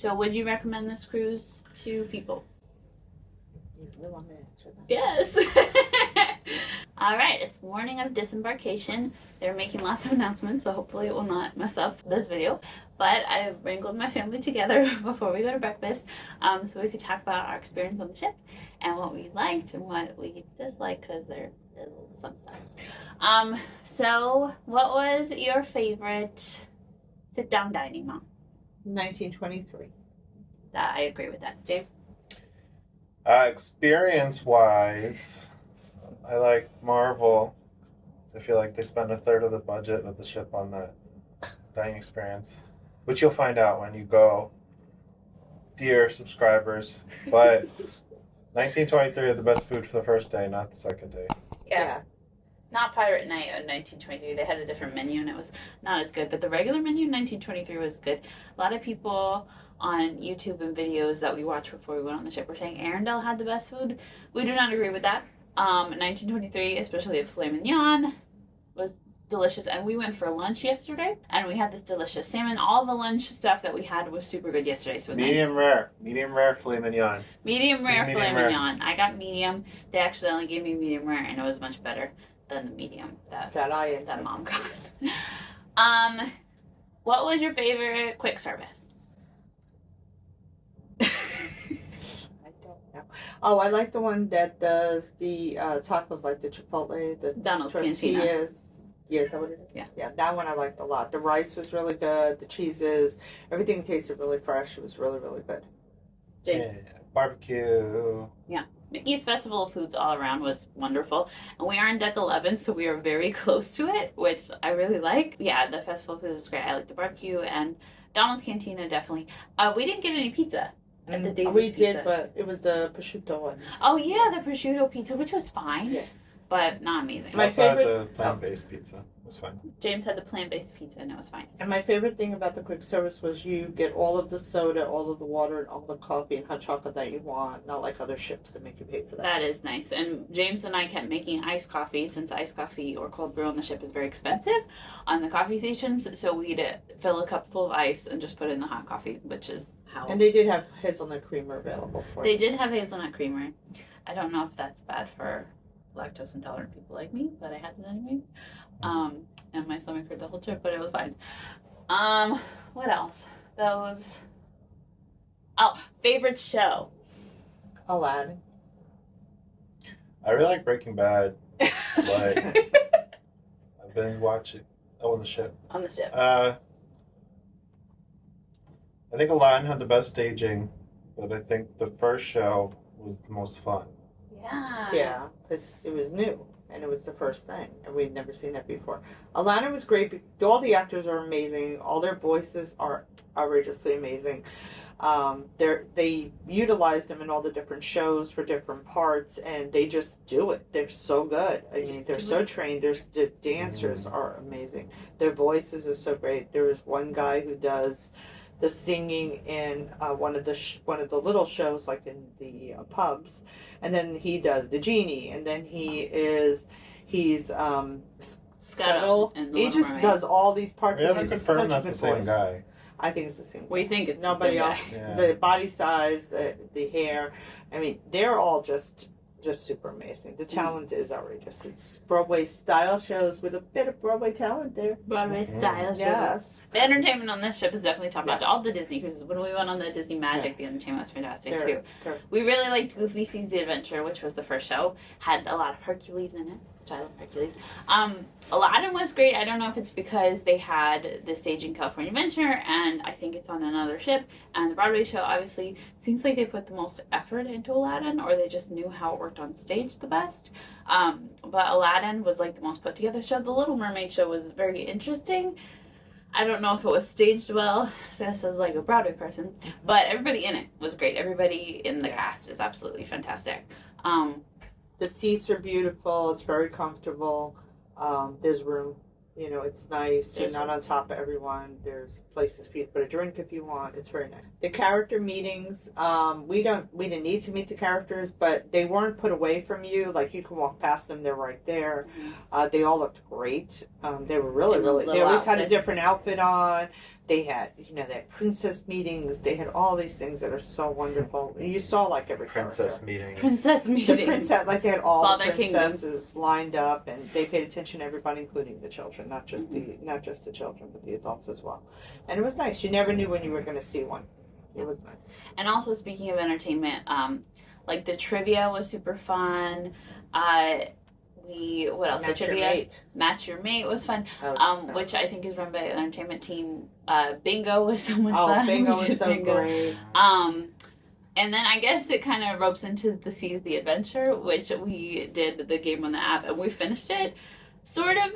So would you recommend this cruise to people? You really want me to answer that? Yes. All right, it's the morning of disembarkation. They're making lots of announcements, so hopefully it will not mess up this video. But I wrangled my family together before we go to breakfast, so we could talk about our experience on the ship and what we liked and what we disliked, because there's some stuff. So what was your favorite sit-down dining, Mom? 1923. I agree with that. James? Experience-wise, I like Marvel. I feel like they spend a third of the budget of the ship on that dining experience, which you'll find out when you go, dear subscribers. But 1923 had the best food for the first day, not the second day. Yeah. Not Pirate Night in 1923. They had a different menu and it was not as good. But the regular menu in 1923 was good. A lot of people on YouTube and videos that we watched before we went on the ship were saying Arendelle had the best food. We do not agree with that. 1923, especially the filet mignon, was delicious. And we went for lunch yesterday and we had this delicious salmon. All the lunch stuff that we had was super good yesterday. So medium rare filet mignon. Medium rare filet rare. mignon. I got medium. They actually only gave me medium rare and it was much better than the medium that Mom got. What was your favorite quick service? I don't know. Oh, I like the one that does the tacos, like the Chipotle, the Donald's tortillas. Cantina. Yeah, is that what it is? Yeah. Yeah, that one I liked a lot. The rice was really good. The cheeses, everything tasted really fresh. It was really, really good. James? Yeah, barbecue. Yeah. Mickey's Festival of Foods all around was wonderful. And we are in deck 11, so we are very close to it, which I really like. Yeah, the Festival of Foods was great. I like the barbecue and Donald's Cantina, definitely. We didn't get any pizza at the Daisy's We did, Pizza. but it was the prosciutto one. Oh, yeah, the prosciutto pizza, which was fine, but not amazing. My Also had favorite- the plant-based pizza. It was fun. James had the plant-based pizza, and it was fine. And my favorite thing about the quick service was you get all of the soda, all of the water, and all the coffee and hot chocolate that you want, not like other ships that make you pay for that. That is nice. And James and I kept making iced coffee, since iced coffee or cold brew on the ship is very expensive on the coffee stations. So we'd fill a cup full of ice and just put in the hot coffee, which is how... And they did have hazelnut creamer available for They you. did have hazelnut creamer. I don't know if that's bad for lactose intolerant people like me, but I had it anyway. And my stomach hurt the whole trip, but it was fine. What else? Favorite show. Aladdin. I really like Breaking Bad. I've been watching. On the ship. On the ship. I think Aladdin had the best staging, but I think the first show was the most fun. Yeah. Yeah, because it was new and it was the first thing, and we'd never seen that before. Aladdin was great. All the actors are amazing. All their voices are outrageously amazing. They utilize them in all the different shows for different parts, and they just do it. They're so good. I mean, they're so trained. The dancers are amazing. Their voices are so great. There is one guy who does the singing in one of the little shows, like in the pubs, and then he does the genie, and then he's Scuttle. and the He Little just Mermaid. does all these parts. We and haven't he has confirmed such that's a the good same voice. guy. I think it's the same. We think it's Nobody the same else. guy. Yeah. The body size, the hair. I mean, they're all just super amazing. The talent is outrageous. It's Broadway style shows with a bit of Broadway talent there. Broadway style shows. Yes. The entertainment on this ship is definitely top notch. Yes. All the Disney cruises. When we went on the Disney Magic, the entertainment was fantastic too. They're- We really liked Goofy Sees the Adventure, which was the first show. Had a lot of Hercules in it, which I love Hercules. Aladdin was great. I don't know if it's because they had the stage in California Adventure, and I think it's on another ship. And the Broadway show, obviously, seems like they put the most effort into Aladdin, or they just knew how it worked on stage the best. But Aladdin was like the most put together show. The Little Mermaid show was very interesting. I don't know if it was staged well, so this is like a Broadway person, but everybody in it was great. Everybody in the cast is absolutely fantastic. The seats are beautiful. It's very comfortable. There's room. You know, it's nice. You're not on top of everyone. There's places for you to put a drink if you want. It's very nice. The character meetings, we didn't need to meet the characters, but they weren't put away from you. Like, you can walk past them, they're right there. They all looked great. They were really, And the they little always had a outfits. different outfit on. They had, they had princess meetings. They had all these things that are so wonderful. You saw like every Princess character. meetings. Princess The meeting. princess, like they had all Father the princesses Kingdoms. lined up, and they paid attention to everybody, including the children, not just the children, but the adults as well. And it was nice. You never knew when you were going to see one. It was nice. And also, speaking of entertainment, like the trivia was super fun. What else? Match The your trivia. mate. Match Your Mate was fun. That was Which I think is run by the entertainment team. Bingo was so much Oh, fun. bingo was so great. And then I guess it kind of ropes into the Seize the Adventure, which we did the game on the app, and we finished it. Sort of.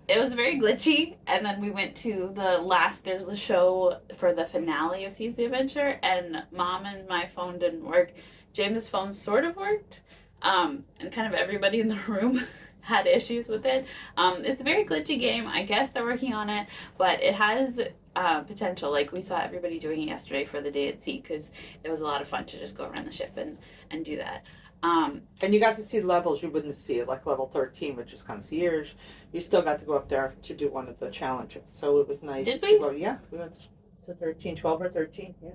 It was very glitchy, and then we went to there's the show for the finale of Seize the Adventure, and Mom and my phone didn't work. James' phone sort of worked, and kind of everybody in the room had issues with it. It's a very glitchy game. I guess they're working on it, but it has potential. Like, we saw everybody doing it yesterday for the day at sea, because it was a lot of fun to just go around the ship and do that. And you got to see levels you wouldn't see, like level 13, which is concierge. You still got to go up there to do one of the challenges. So it was nice. Did we? Yeah, we went to 13, 12 or 13. Yeah.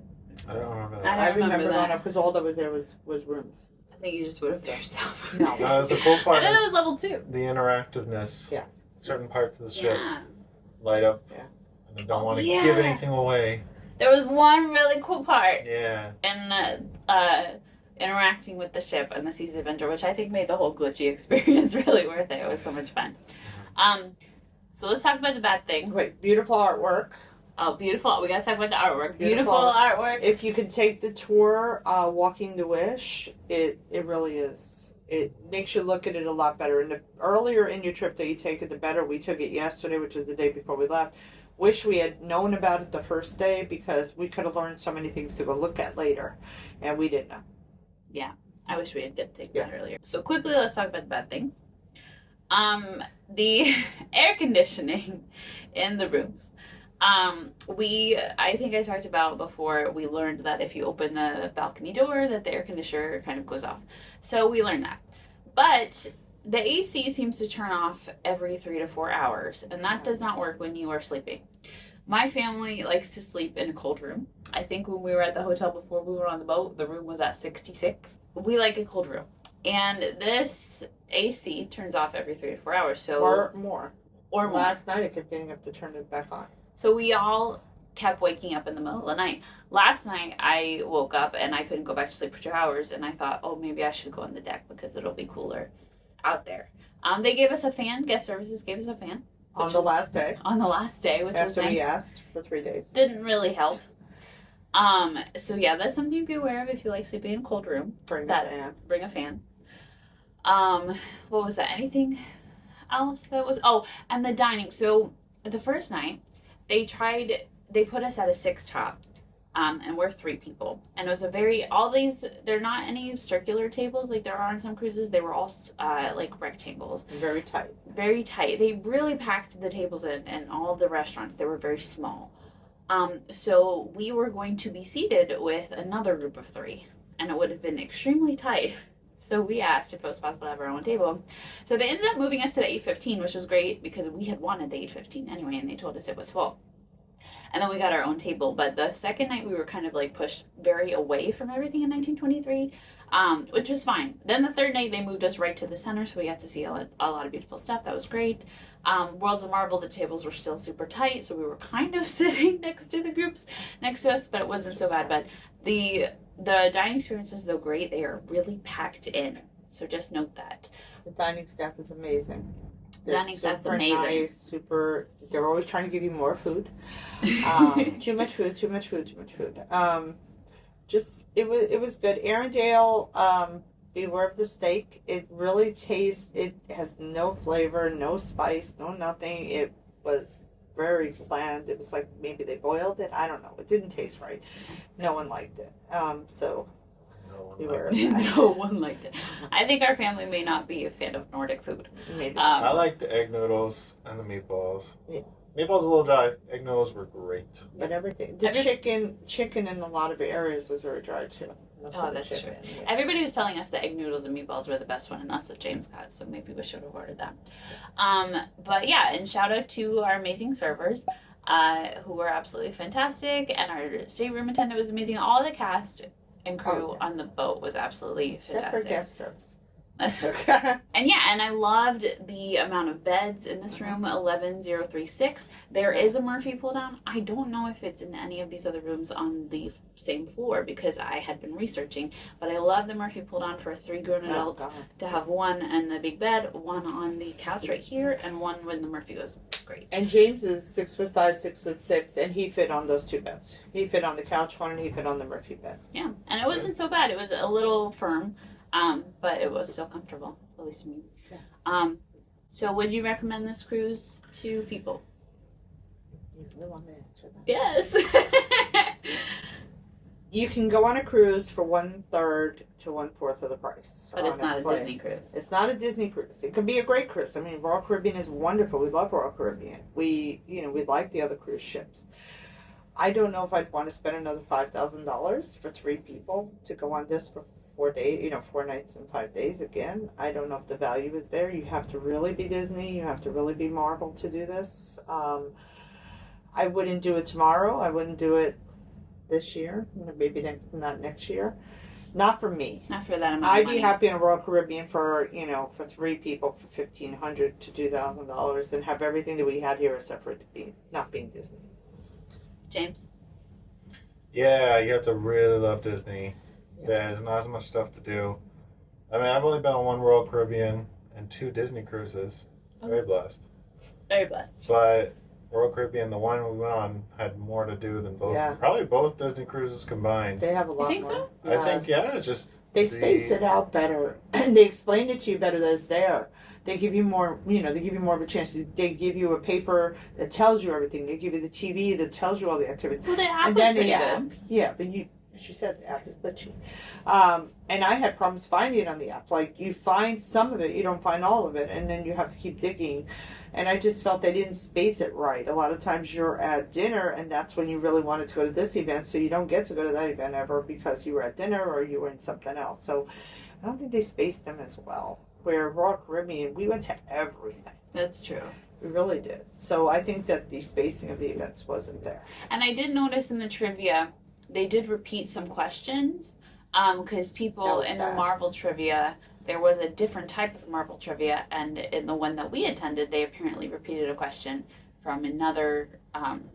I don't remember I that. don't remember going that. up because all that was there was rooms. I think you just would have there yourself. No. No, the cool I part thought it was is level 2. the interactiveness. Yes. Certain parts of the ship Yeah. light up. Yeah. And they don't want to yeah. give anything away. There was one really cool part Yeah. in interacting with the ship and the Seize the Adventure, which I think made the whole glitchy experience really worth it. It was so much fun. So let's talk about the bad things. Wait, beautiful artwork. Oh, beautiful. We gotta talk about the artwork. Beautiful Beautiful artwork. If you could take the tour, Walking the Wish, it really is. It makes you look at it a lot better. And the earlier in your trip that you take it, the better. We took it yesterday, which was the day before we left. Wish we had known about it the first day, because we could have learned so many things to go look at later, and we didn't know. I wish we had taken that earlier. So quickly, let's talk about the bad things. The air conditioning in the rooms. I think I talked about before, we learned that if you open the balcony door, that the air conditioner kind of goes off. So we learned that. But the AC seems to turn off every 3 to 4 hours, and that does not work when you are sleeping. My family likes to sleep in a cold room. I think when we were at the hotel before we were on the boat, the room was at 66. We like a cold room. And this AC turns off every 3 to 4 hours. So Or more. Or more. Last night I kept getting up to turn it back on. So we all kept waking up in the middle of the night. Last night I woke up and I couldn't go back to sleep for 2 hours, and I thought, oh, maybe I should go on the deck because it'll be cooler out there. They gave us a fan. Guest services gave us a fan. On the last day. On the last day, which was After nice. we asked for 3 days. Didn't really help. So yeah, that's something to be aware of if you like sleeping in a cold room. Bring That- the fan. Bring a fan. What was that? Anything else that was? Oh, and the dining. So the first night, they put us at a 6 top. And we're 3 people. And it was they're not any circular tables like there are on some cruises. They were all like rectangles. Very tight. Very tight. They really packed the tables in, and all the restaurants, they were very small. So we were going to be seated with another group of 3, and it would have been extremely tight. So we asked if it was possible to have our own table. So they ended up moving us to the 815, which was great because we had wanted the 815 anyway, and they told us it was full. And then we got our own table. But the second night we were kind of like pushed very away from everything in 1923, which was fine. Then the third night they moved us right to the center, so we got to see a lot of beautiful stuff. That was great. Worlds of Marvel, the tables were still super tight, so we were kind of sitting next to the groups next to us, but it wasn't so bad. But the dining experiences, though great, they are really packed in. So just note that. The dining staff is amazing. They're Dining staff's super amazing. Nice, they're always trying to give you more food. Too much food. It was good. Arendelle, beware of the steak. It really tastes, it has no flavor, no spice, no nothing. It was very bland. It was like maybe they boiled it. I don't know. It didn't taste right. No one liked it. So beware of that. No one liked it. I think our family may not be a fan of Nordic food. Maybe. I like the egg noodles and the meatballs. Yeah. Meatballs a little dry. Egg noodles were great. But everything, the chicken in a lot of areas was very dry too. That's true. Everybody was telling us the egg noodles and meatballs were the best one, and that's what James got, so maybe we should have ordered that. But yeah, and shout out to our amazing servers. who were absolutely fantastic, and our stateroom attendant was amazing. All the cast and crew on the boat was absolutely Except fantastic. for guest service. And yeah, and I loved the amount of beds in this room, 11036. There is a Murphy pull down. I don't know if it's in any of these other rooms on the same floor because I had been researching, but I love the Murphy pull down for 3 grown adults to have one in the big bed, one on the couch right here, and one when the Murphy goes. Great. And James is 6'5", 6'6", and he fit on those 2 beds. He fit on the couch one and he fit on the Murphy bed. Yeah, and it wasn't so bad. It was a little firm. But it was still comfortable, at least to me. Yeah. So would you recommend this cruise to people? You really want me to answer that? Yes. You can go on a cruise for 1/3 to 1/4 of the price. But it's not a honestly. Disney cruise. It's not a Disney cruise. It can be a great cruise. I mean, Royal Caribbean is wonderful. We love Royal Caribbean. We like the other cruise ships. I don't know if I'd want to spend another $5,000 for 3 people to go on this for 4 days, 4 nights and 5 days again. I don't know if the value is there. You have to really be Disney. You have to really be Marvel to do this. I wouldn't do it tomorrow. I wouldn't do it this year. Maybe not next year. Not for me. Not for that amount of I'd money. be happy in a Royal Caribbean for 3 people for $1,500 to $2,000 and have everything that we had here except for it to be not being Disney. James? Yeah, you have to really love Disney. There's not as much stuff to do. I mean, I've only been on 1 Royal Caribbean and 2 Disney cruises. Very blessed. Very blessed. But Royal Caribbean, the one we went on, had more to do than both. Yeah. Probably both Disney cruises combined. They have a lot think more. so? I think, yeah, just... They space it out better. They explain it to you better that it's there. They give you more, they give you more of a chance. They give you a paper that tells you everything. They give you the TV that tells you all the activities. Well, the app And was then pretty the app. good. Yeah, but she said the app is glitchy. And I had problems finding it on the app. Like, you find some of it, you don't find all of it, and then you have to keep digging. And I just felt they didn't space it right. A lot of times you're at dinner, and that's when you really wanted to go to this event, so you don't get to go to that event ever because you were at dinner or you were in something else. So I don't think they spaced them as well. Where Royal Caribbean, we went to everything. That's true. We really did. So I think that the spacing of the events wasn't there. And I did notice in the trivia, they did repeat some questions because people in the Marvel trivia, there was a different type of Marvel trivia, and in the one that we attended, they apparently repeated a question from another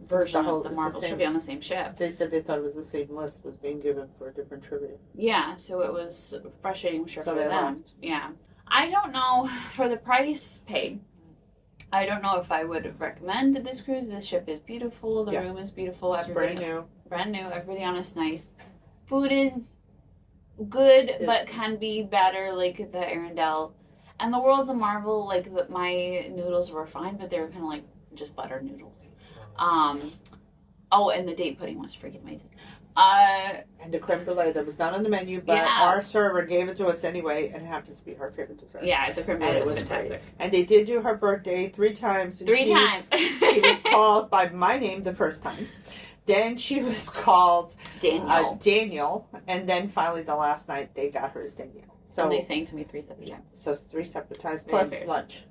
version of the Marvel trivia on the same ship. They said they thought it was the same list was being given for a different trivia. Yeah, so it was frustrating, I'm sure, So for they them. left. Yeah. I don't know, for the price paid, I don't know if I would recommend this cruise. This ship is beautiful. The room is beautiful. It's brand new. Brand new. Everybody on it's nice. Food is good, but can be better, like the Arendelle. And the World's a Marvel. Like, my noodles were fine, but they were kind of like just butter noodles. Oh, and the date pudding was freaking amazing. And the creme brulee that was not on the menu, but our server gave it to us anyway, and it happens to be her favorite dessert. Yeah, the creme brulee was fantastic. Great. And they did do her birthday 3 times. And Three times. She was called by my name the first time. Then she was called Daniel. And then finally the last night they got her as Danielle. So and they sang to me 3 separate times. So 3 separate times, Very plus lunch.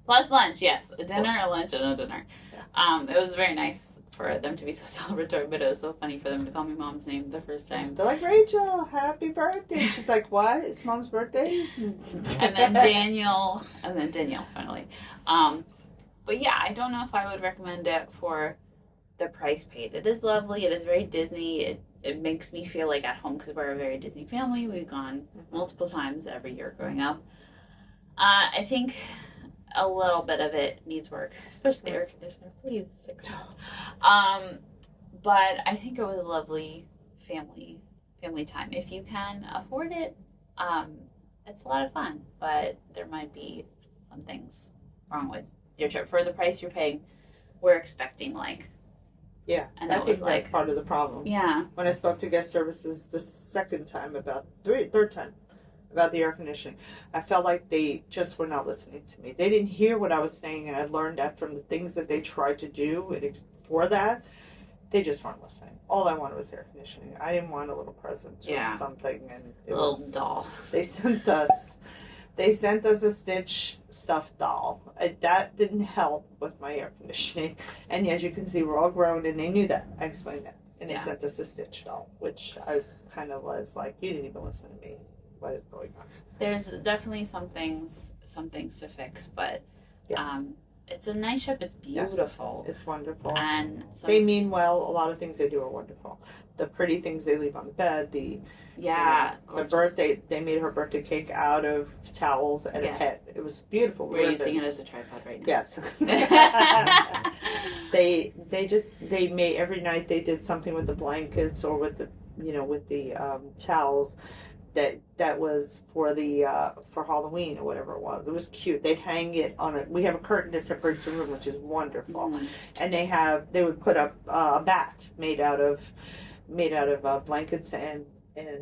Plus lunch, yes. A dinner, a lunch, and a dinner. Yeah. It was very nice for them to be so celebratory, but it was so funny for them to call me mom's name the first time. They're like, Rachel, happy birthday. She's like, what? It's mom's birthday? And then Danielle, finally. But yeah, I don't know if I would recommend it for the price paid. It is lovely. It is very Disney. It makes me feel like at home because we're a very Disney family. We've gone multiple times every year growing up. I think a little bit of it needs work, especially the air conditioner. Please fix it. But I think it was a lovely family time. If you can afford it, it's a lot of fun. But there might be some things wrong with your trip for the price you're paying. We're expecting Yeah, and I think that's part of the problem. Yeah. When I spoke to guest services the third time about the air conditioning, I felt like they just were not listening to me. They didn't hear what I was saying, and I learned that from the things that they tried to do for that, they just weren't listening. All I wanted was air conditioning. I didn't want a little present or something, and a little doll. They sent us They sent us a Stitch stuffed doll. That didn't help with my air conditioning. And as you can see, we're all grown, and they knew that. I explained that. And they sent us a Stitch doll, which I kind of was like, you didn't even listen to me. What is going on? There's definitely some things to fix, but it's a nice ship. It's beautiful. Yes, it's wonderful. And they mean well. A lot of things they do are wonderful. The pretty things they leave on the bed, the birthday, they made her birthday cake out of towels and a pet. It was beautiful. We're using it as a tripod right now. Yes. they made every night they did something with the blankets or with the towels that was for the for Halloween or whatever it was. It was cute. They'd hang it on we have a curtain that separates the room, which is wonderful. Mm. And they would put up a bat made out of blankets and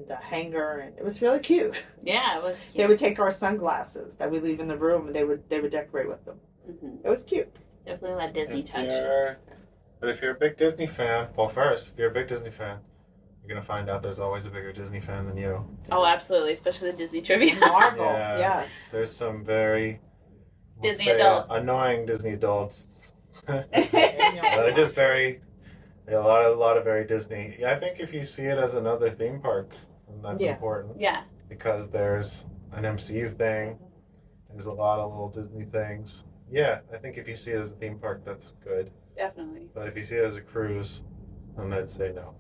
a hanger, and it was really cute. Yeah, it was cute. They would take our sunglasses that we leave in the room, and they would decorate with them. Mm-hmm. It was cute. Definitely that Disney touch. But if you're a big Disney fan, if you're a big Disney fan, you're gonna find out there's always a bigger Disney fan than you. Oh, absolutely, especially the Disney trivia. Marvel, yeah. Yes. There's some very Disney adults. Annoying Disney adults. They're just a lot of very Disney. Yeah, I think if you see it as another theme park, then that's important. Yeah. Because there's an MCU thing, there's a lot of little Disney things. Yeah, I think if you see it as a theme park, that's good. Definitely. But if you see it as a cruise, then I'd say no.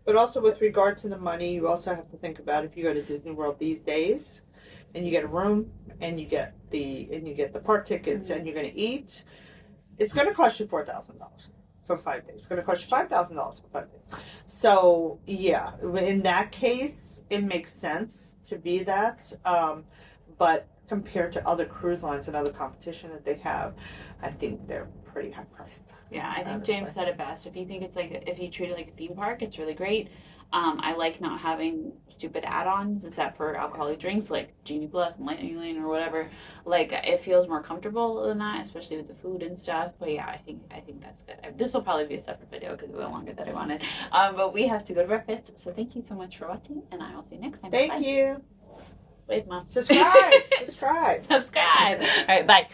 But also with regard to the money, you also have to think about if you go to Disney World these days, and you get a room, and you get the park tickets, and you're going to eat, it's going to cost you $4,000 for 5 days. It's going to cost you $5,000 for 5 days. So yeah, in that case, it makes sense to be that. But compared to other cruise lines and other competition that they have, I think they're pretty high priced. Yeah, I think James said it best. If you think if you treat it like a theme park, it's really great. I like not having stupid add-ons except for alcoholic drinks like Genie Plus and Lightning Lane or whatever. Like, it feels more comfortable than that, especially with the food and stuff. But yeah, I think that's good. This will probably be a separate video because it went longer than I wanted. But we have to go to breakfast. So thank you so much for watching, and I will see you next time. Thank you. Wave, Mom. Subscribe. Subscribe. All right, bye.